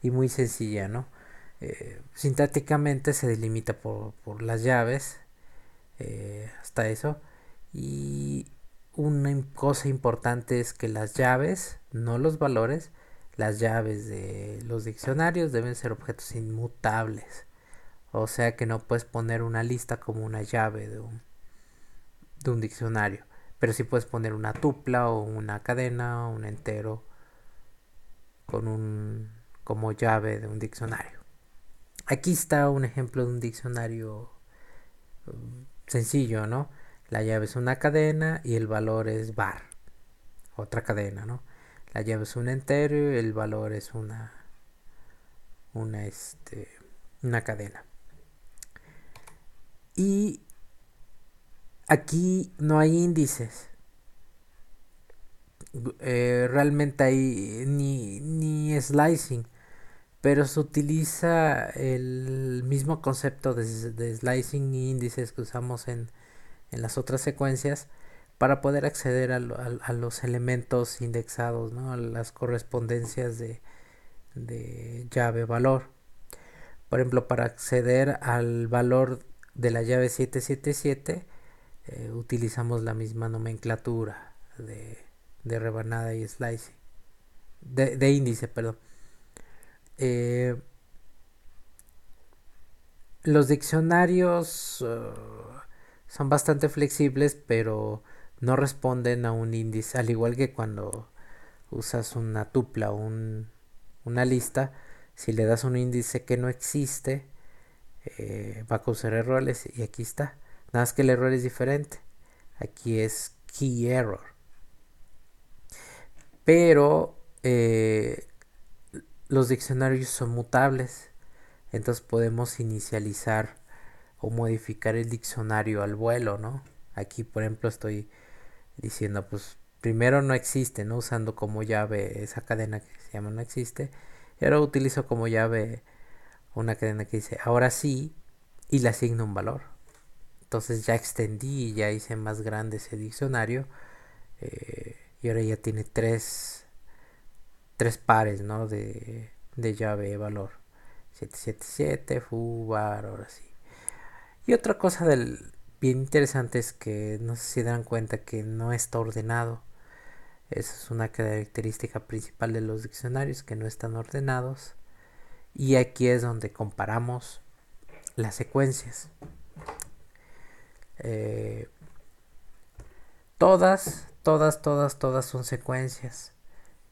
y muy sencilla, ¿no? Sintácticamente se delimita por las llaves, hasta eso. Y una cosa importante es que las llaves, no los valores, las llaves de los diccionarios deben ser objetos inmutables. O sea que no puedes poner una lista como una llave de un diccionario. Pero sí puedes poner una tupla o una cadena o un entero con como llave de un diccionario. Aquí está un ejemplo de un diccionario sencillo, ¿no? La llave es una cadena y el valor es var, otra cadena, ¿no? La llave es un entero y el valor es una, una cadena. Y aquí no hay índices. Realmente hay ni slicing, pero se utiliza el mismo concepto de slicing y índices que usamos en las otras secuencias para poder acceder a los elementos indexados, ¿no? A las correspondencias de llave valor. Por ejemplo, para acceder al valor de la llave 777 utilizamos la misma nomenclatura de rebanada y slicing, de índice, perdón. Los diccionarios son bastante flexibles, pero no responden a un índice, al igual que cuando usas una tupla o una lista. Si le das un índice que no existe, va a causar errores, y aquí está. Nada más que el error es diferente. Aquí es key error. Pero los diccionarios son mutables, entonces podemos inicializar o modificar el diccionario al vuelo, ¿no? Aquí, por ejemplo, estoy diciendo, pues primero no existe, ¿no? Usando como llave esa cadena que se llama no existe. Y ahora utilizo como llave una cadena que dice ahora sí y le asigno un valor. Entonces ya extendí, ya hice más grande ese diccionario y ahora ya tiene tres pares, ¿no? De llave valor. 777, fu, bar, ahora sí. Y otra cosa bien interesante es que no sé si dan cuenta que no está ordenado. Esa es una característica principal de los diccionarios, que no están ordenados. Y aquí es donde comparamos las secuencias. Eh, todas son secuencias.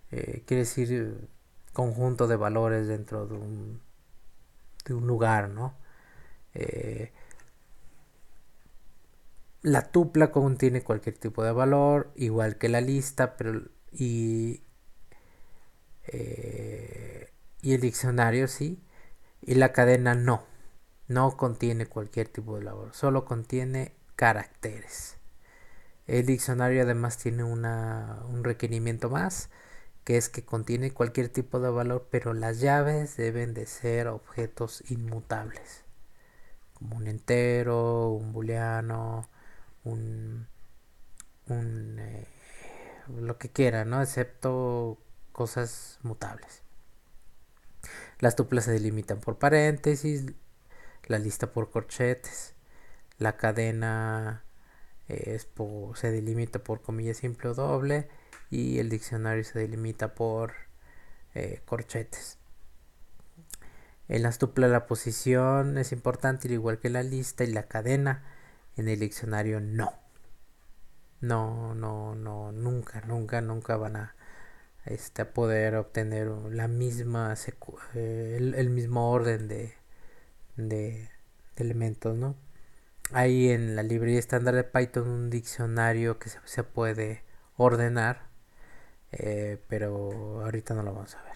Quiere decir conjunto de valores dentro de un lugar, ¿no? Eh, la tupla contiene cualquier tipo de valor, igual que la lista, pero y el diccionario sí, y la cadena no. No contiene cualquier tipo de valor, solo contiene caracteres. El diccionario además tiene un requerimiento más, que es que contiene cualquier tipo de valor, pero las llaves deben de ser objetos inmutables, como un entero, un booleano, un, un lo que quiera, ¿no? Excepto cosas mutables. Las tuplas se delimitan por paréntesis, la lista por corchetes, la cadena se delimita por comilla simple o doble y el diccionario se delimita por corchetes. En las tuplas la posición es importante, al igual que la lista y la cadena. En el diccionario no. Nunca van a poder obtener la misma el mismo orden de elementos, ¿no? Hay en la librería estándar de Python un diccionario que se puede ordenar, pero ahorita no lo vamos a ver.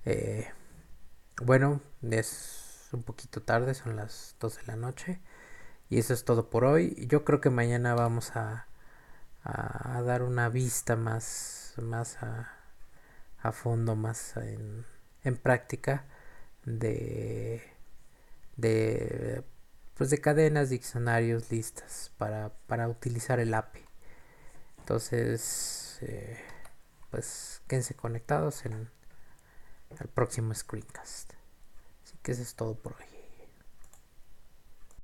Eh, bueno, es un poquito tarde, son las 12 de la noche y eso es todo por hoy. Yo creo que mañana vamos a dar una vista más a fondo, más en práctica de, de pues de cadenas, diccionarios, listas para utilizar el API. Entonces, pues quédense conectados en el próximo screencast. Así que eso es todo por hoy.